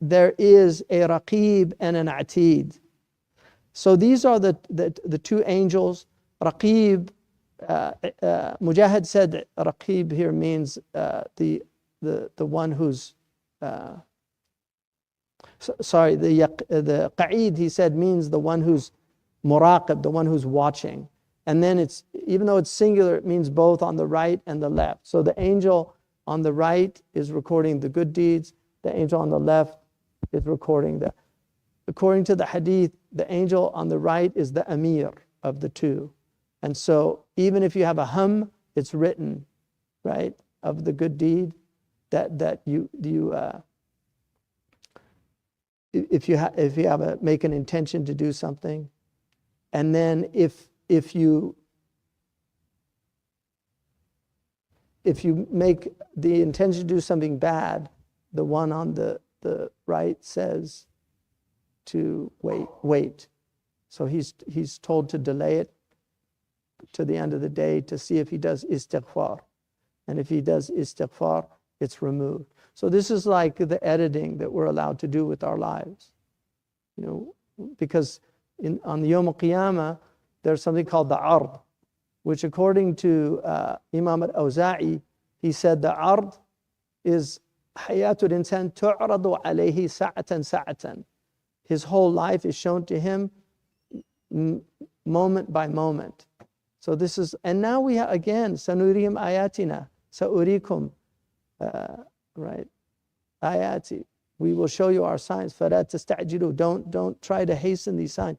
there is a Raqib and an Atid. So these are the two angels. Raqib, Mujahid said Raqib here means the one who's sorry, the Qa'id, he said, means the one who's muraqib, the one who's watching. And then it's, even though it's singular, it means both on the right and the left. So the angel on the right is recording the good deeds. The angel on the left is recording the, according to the hadith, the angel on the right is the amir of the two. And so even if you have a hum, it's written, right, of the good deed that you if you have a make an intention to do something, and then if you make the intention to do something bad, the one on the right says to wait. So he's told to delay it to the end of the day to see if he does istighfar. And if he does istighfar, it's removed. So this is like the editing that we're allowed to do with our lives. You know, because on the Yawm al-Qiyamah, there's something called the ard, which according to Imam al-Awza'i, he said the ard is hayatul insan tu'radu alayhi sa'atan sa'atan. His whole life is shown to him moment by moment. So this is, and now we have, again, sanurihim ayatina, sa'urikum, right, ayati. We will show you our signs. فَلَا تَسْتَعْجِلُوا. Don't try to hasten these signs.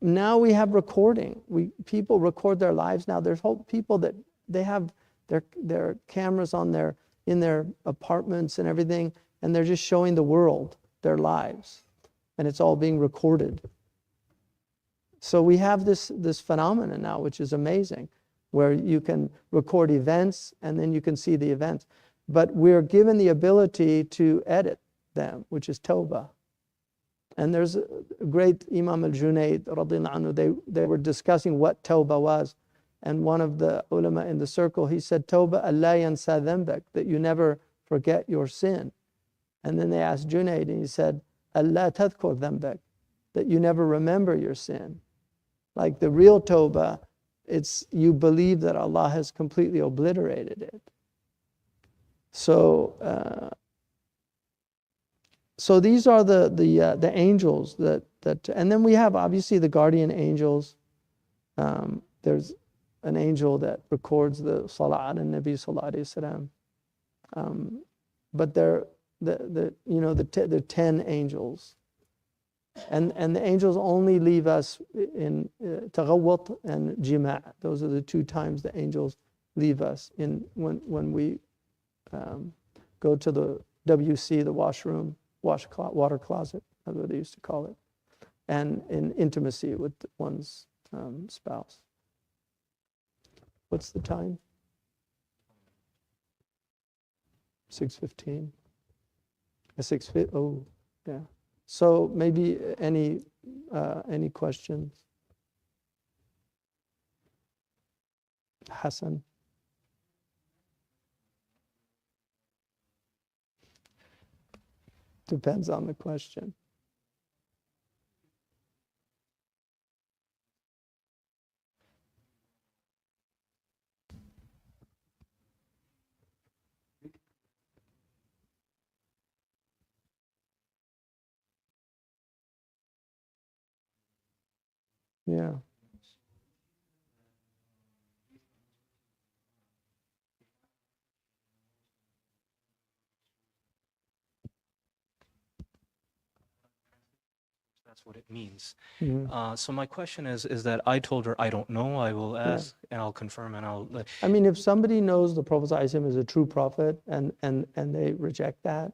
Now we have recording. People record their lives now. There's whole people that they have their cameras on in their apartments and everything, and they're just showing the world their lives, and it's all being recorded. So we have this phenomenon now, which is amazing, where you can record events and then you can see the events. But we're given the ability to edit them, which is tawbah. And there's a great Imam al-Junayd, radiyallahu anhu, they were discussing what tawbah was. And one of the ulama in the circle, he said, tawbah alla yansa dhanbak, that you never forget your sin. And then they asked Junayd, and he said, alla tadhkur dhanbak, that you never remember your sin. Like the real tawbah, it's you believe that Allah has completely obliterated it. So these are the angels that and then we have obviously the guardian angels. There's an angel that records the salah on Nabi sallallahu alaihi wasallam. But they're the 10 angels. And the angels only leave us in taghawwat and jima'. Those are the two times the angels leave us in when we go to the WC, the washroom, water closet, that's what they used to call it, and in intimacy with one's spouse. What's the time? 6:15. 6:50. Oh, yeah. So maybe any questions? Hassan. Depends on the question. Yeah. That's what it means. Mm-hmm. So my question is that I told her I don't know. I will ask and I'll confirm and I'll. I mean, if somebody knows the Prophet ﷺ is a true prophet and they reject that,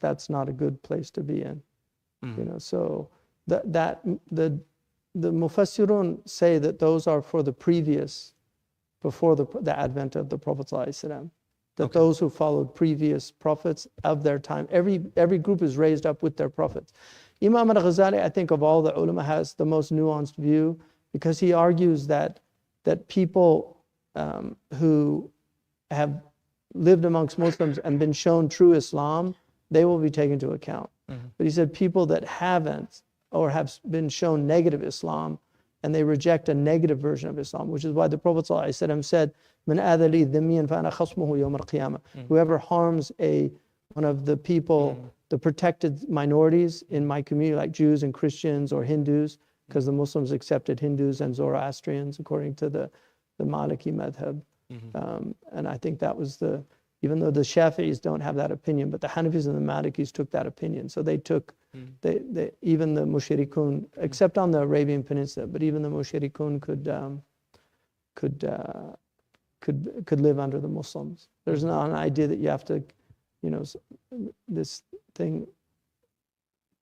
that's not a good place to be in. Mm-hmm. You know, so the Mufassirun say that those are for the previous, before the advent of the Prophet ﷺ. That those who followed previous prophets of their time, every group is raised up with their prophets. Imam al-Ghazali, I think of all the ulama, has the most nuanced view, because he argues that people who have lived amongst Muslims and been shown true Islam they will be taken into account. Mm-hmm. But he said people that haven't or have been shown negative Islam and they reject a negative version of Islam, which is why the Prophet ﷺ said, "Man adha li dhimmiyan fa ana khasmuhu yawm al-qiyamah." Whoever harms one of the people, the protected minorities in my community, like Jews and Christians or Hindus, because the Muslims accepted Hindus and Zoroastrians according to the Maliki madhab. And I think that was even though the Shafi'is don't have that opinion, but the Hanafis and the Malikis took that opinion. So they took, even the mushrikun, except on the Arabian Peninsula, but even the mushrikun could live under the Muslims. There's not an idea that you have to, this thing.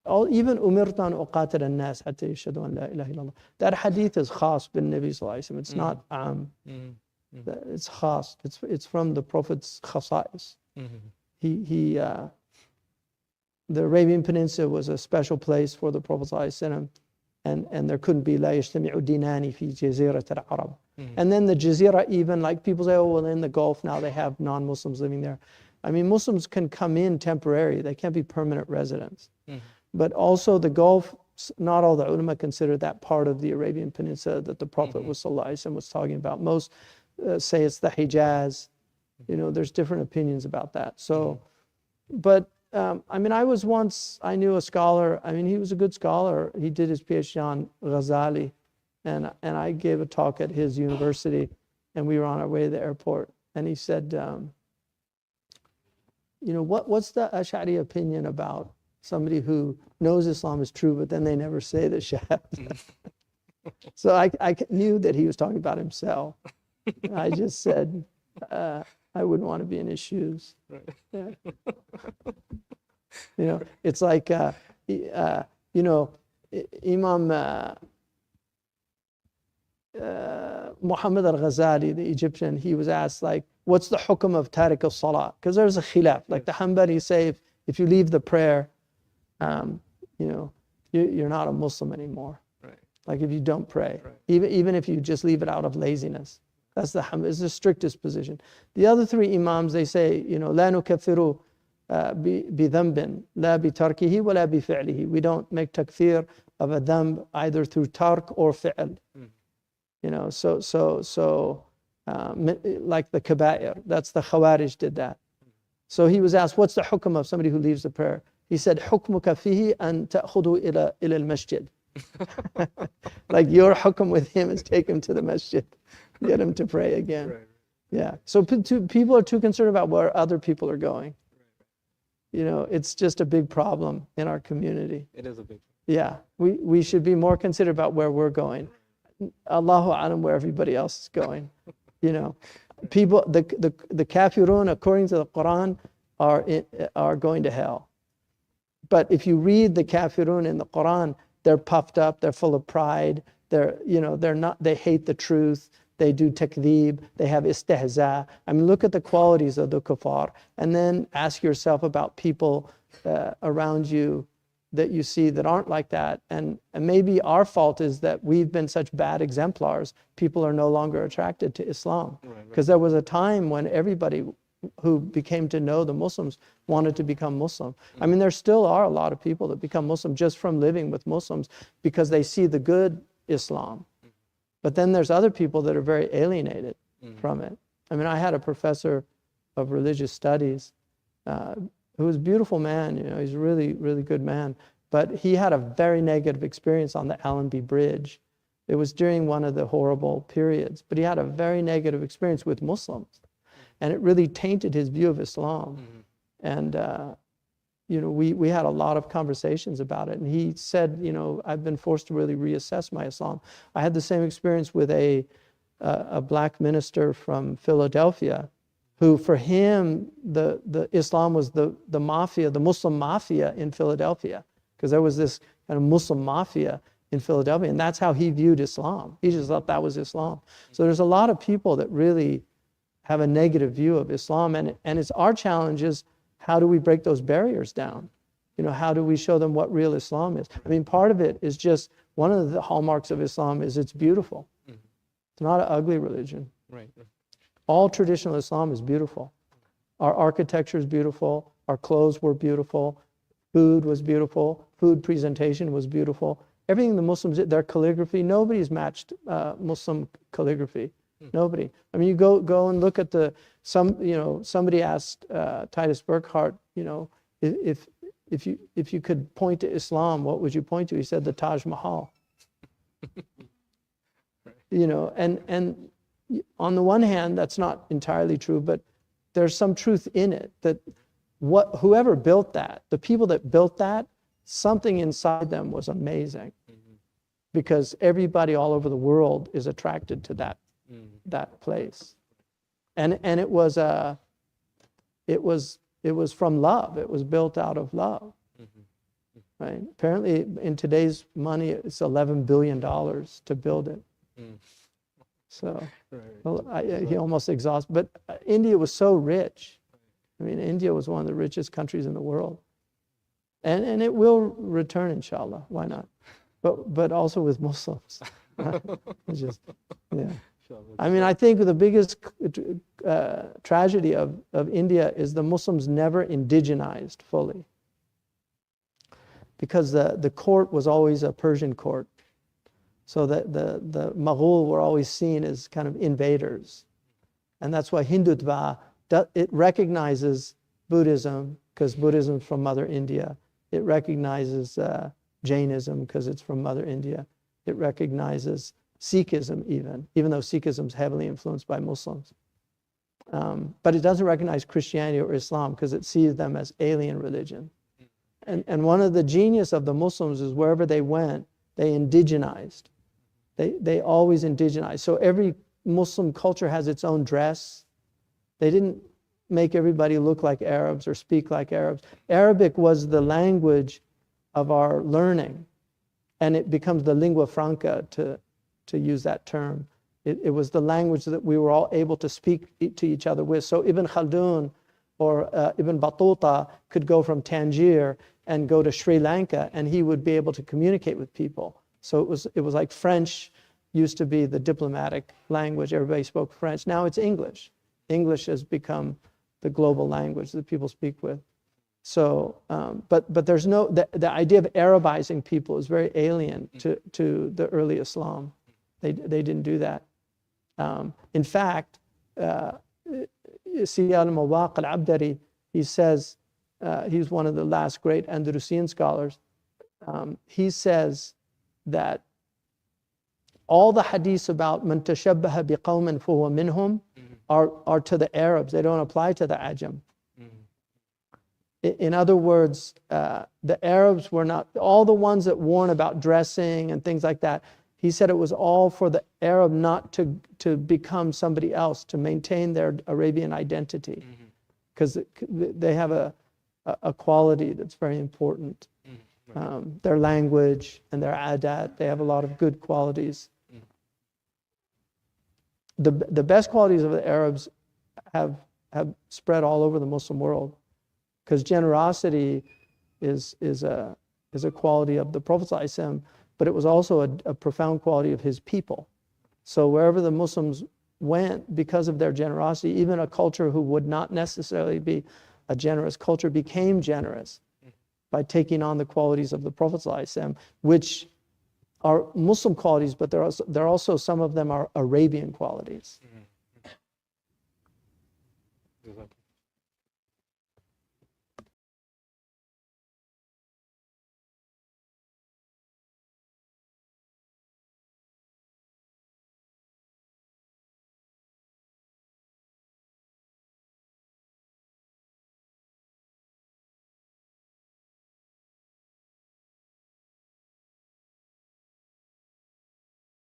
Even umirtu an uqatil an-nas hatta yashhadu an la ilaha illallah. That hadith is khas bin Nabi sallallahu alaihi wasallam. It's not it's khas. It's from the Prophet's khasa'is. The Arabian Peninsula was a special place for the Prophet sallallahu alaihi wasallam, and there couldn't be la yajtami'u dinani fi jazirat al-arab. And then the Jazeera, even like people say, oh well, in the Gulf now they have non-Muslims living there. I mean, Muslims can come in temporary. They can't be permanent residents. But also the Gulf, not all the ulama consider that part of the Arabian Peninsula that the Prophet was sallallahu alaihi wasallam was talking about. Most say it's the Hijaz. There's different opinions about that. So, but I mean, I knew a scholar. I mean, he was a good scholar. He did his PhD on Ghazali, and I gave a talk at his university, and we were on our way to the airport, and he said, what's the Ash'ari opinion about somebody who knows Islam is true, but then they never say the Shahada? So I knew that he was talking about himself. I just said, I wouldn't want to be in his shoes. Right. Yeah. It's like, Imam Muhammad al-Ghazali, the Egyptian, he was asked, like, what's the hukm of tariq al-salah? Because there's a khilaf. Like the Hanbali say, if you leave the prayer, you're not a Muslim anymore. Right. Like if you don't pray, even if you just leave it out of laziness. That's is the strictest position. The other three imams, they say, لا نكفر بذنب لا بتركه ولا بفعله. We don't make takfir of a dhanb either through tark or fi'l. Like the kaba'ir, that's the Khawarij did that. So he was asked, what's the hukm of somebody who leaves the prayer? He said, حكمك فيه أن تأخذه إلى المسجد. Like your hukm with him is take him to the masjid, get him to pray again. Right. Yeah. So people are too concerned about where other people are going. It's just a big problem in our community. It is a big problem. Yeah. We should be more considerate about where we're going. Allahu a'lam where everybody else is going. People, the kafirun, according to the Quran, are going to hell. But if you read the kafirun in the Quran, they're puffed up, they're full of pride, they hate the truth, they do takdeeb, they have istihza. I mean, look at the qualities of the kuffar, and then ask yourself about people around you that you see that aren't like that. And maybe our fault is that we've been such bad exemplars, people are no longer attracted to Islam. Because there was a time when everybody who became to know the Muslims wanted to become Muslim. I mean, there still are a lot of people that become Muslim just from living with Muslims because they see the good Islam. But then there's other people that are very alienated from it. I mean, I had a professor of religious studies who was a beautiful man, he's a really, really good man. But he had a very negative experience on the Allenby Bridge. It was during one of the horrible periods, but he had a very negative experience with Muslims. And it really tainted his view of Islam. And, we had a lot of conversations about it. And he said, I've been forced to really reassess my Islam. I had the same experience with a black minister from Philadelphia, who for him, the Islam was the mafia, the Muslim mafia in Philadelphia. Because there was this kind of Muslim mafia in Philadelphia. And that's how he viewed Islam. He just thought that was Islam. So there's a lot of people that really have a negative view of Islam, and it's our challenge is how do we break those barriers down? How do we show them what real Islam is? I mean, part of it is just one of the hallmarks of Islam is it's beautiful. It's not an ugly religion. Right. All traditional Islam is beautiful. Our architecture is beautiful. Our clothes were beautiful. Food was beautiful. Food presentation was beautiful. Everything the Muslims did, their calligraphy, nobody's matched Muslim calligraphy. Nobody. I mean, you go and look at somebody asked Titus Burckhardt, if you could point to Islam, what would you point to? He said the Taj Mahal. And on the one hand, that's not entirely true, but there's some truth in it that whoever built that, the people that built that, something inside them was amazing, because everybody all over the world is attracted to that place, and it was from love. It was built out of love, right? Apparently, in today's money, it's $11 billion to build it. So, he almost exhausted. But India was so rich. I mean, India was one of the richest countries in the world, and it will return, inshallah. Why not? But also with Muslims. It's just, yeah. I mean, I think the biggest tragedy of India is the Muslims never indigenized fully, because the court was always a Persian court. So the Mughal were always seen as kind of invaders. And that's why Hindutva, it recognizes Buddhism, because Buddhism is from Mother India. It recognizes Jainism, because it's from Mother India. It recognizes Sikhism even though Sikhism is heavily influenced by Muslims. But it doesn't recognize Christianity or Islam, because it sees them as alien religion. And one of the genius of the Muslims is wherever they went, they indigenized. They always indigenize. So every Muslim culture has its own dress. They didn't make everybody look like Arabs or speak like Arabs. Arabic was the language of our learning, and it becomes the lingua franca, to use that term. It was the language that we were all able to speak to each other with. So Ibn Khaldun or Ibn Battuta could go from Tangier and go to Sri Lanka, and he would be able to communicate with people. So it was like French used to be the diplomatic language. Everybody spoke French. Now it's English. English has become the global language that people speak with. So, but there's the idea of Arabizing people is very alien to the early Islam. They didn't do that. In fact, Sayyid al-Mawaq al-Abdari, he says, he's one of the last great Andalusian scholars. He says that all the hadiths about man tashabbaha biqawmin fahuwa minhum are to the Arabs. They don't apply to the Ajam. In other words, the Arabs were not, all the ones that warn about dressing and things like that, he said it was all for the Arab not to become somebody else, to maintain their Arabian identity, because they have a quality that's very important. Their language and their adat, they have a lot of good qualities. The best qualities of the Arabs have spread all over the Muslim world, because generosity is a quality of the Prophet ﷺ, but it was also a profound quality of his people. So wherever the Muslims went, because of their generosity, even a culture who would not necessarily be a generous culture became generous by taking on the qualities of the Prophet ﷺ, which are Muslim qualities, but they're also some of them are Arabian qualities.